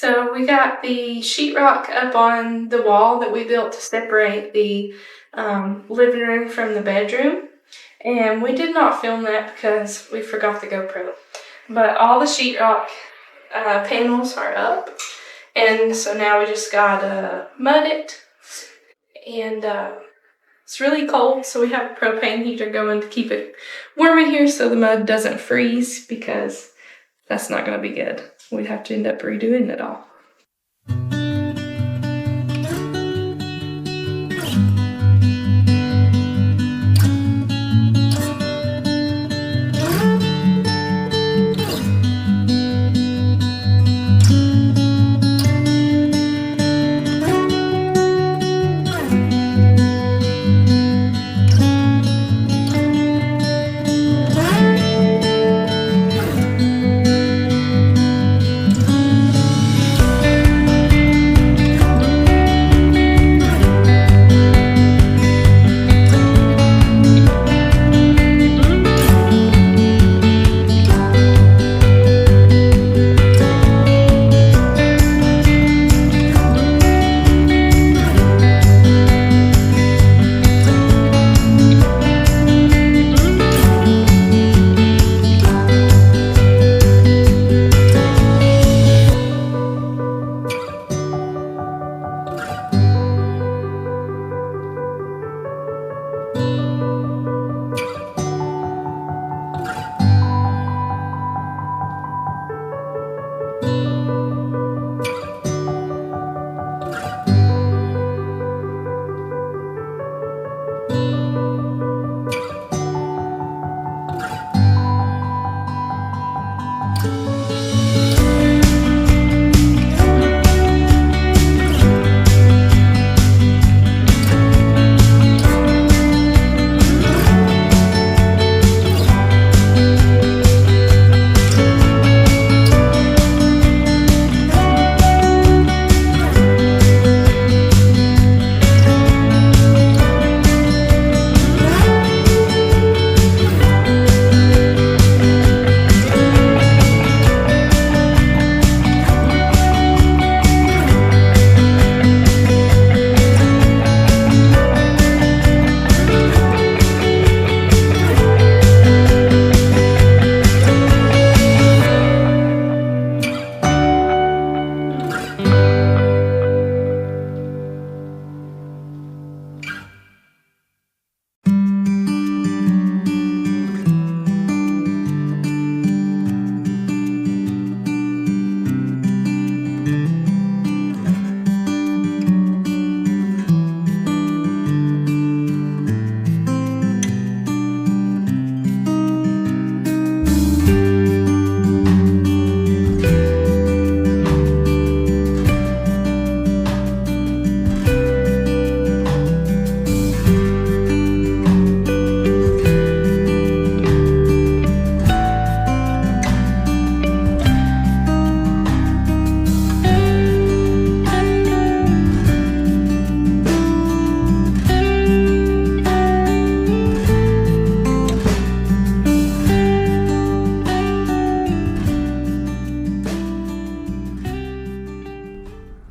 So we got the sheetrock up on the wall that we built to separate the living room from the bedroom. And we did not film that because we forgot the GoPro. But all the sheetrock panels are up. And so now we just got mud it. And it's really cold, so we have a propane heater going to keep it warm in here so the mud doesn't freeze, because that's not going to be good. We'd have to end up redoing it all.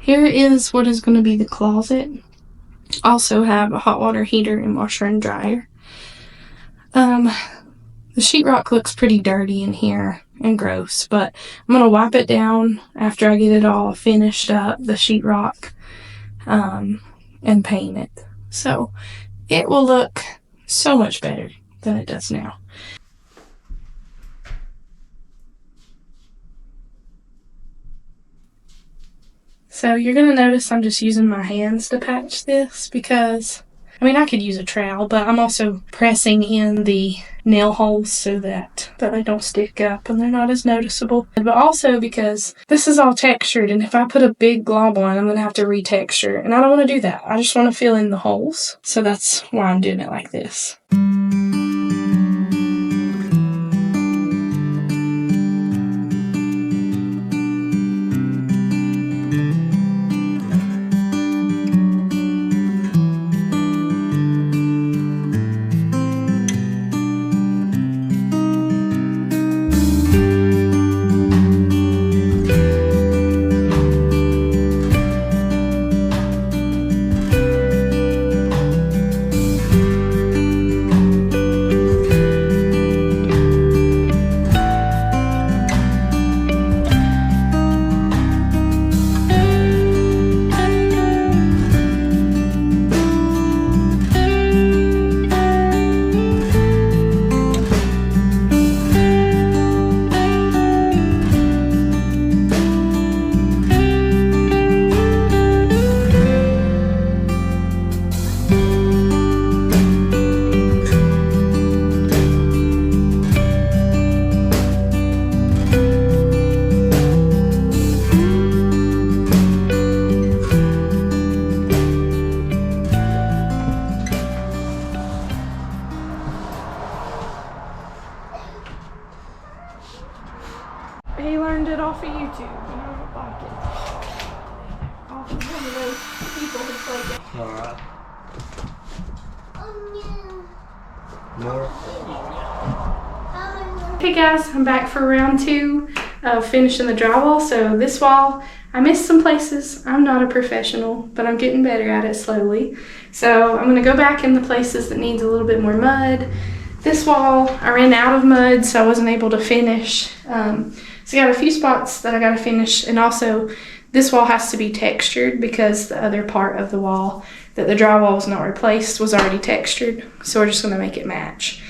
Here is what is going to be the closet. Also have a hot water heater and washer and dryer. The sheetrock looks pretty dirty in here and gross, but I'm going to wipe it down after I get it all finished up, the sheetrock, and paint it. So it will look so much better than it does now. So you're going to notice I'm just using my hands to patch this because, I could use a trowel, but I'm also pressing in the nail holes so that they don't stick up and they're not as noticeable. But also because this is all textured, and if I put a big glob on, I'm going to have to retexture, and I don't want to do that. I just want to fill in the holes. So that's why I'm doing it like this. He learned it off of YouTube, and I don't like it. Off of one of those people who play games. Alright. More? Hey guys, I'm back for round 2 of finishing the drywall. So this wall, I missed some places. I'm not a professional, but I'm getting better at it slowly. So I'm gonna go back in the places that needs a little bit more mud. This wall, I ran out of mud, so I wasn't able to finish. So I got a few spots that I gotta finish, and also this wall has to be textured because the other part of the wall that the drywall was not replaced was already textured. So we're just gonna make it match.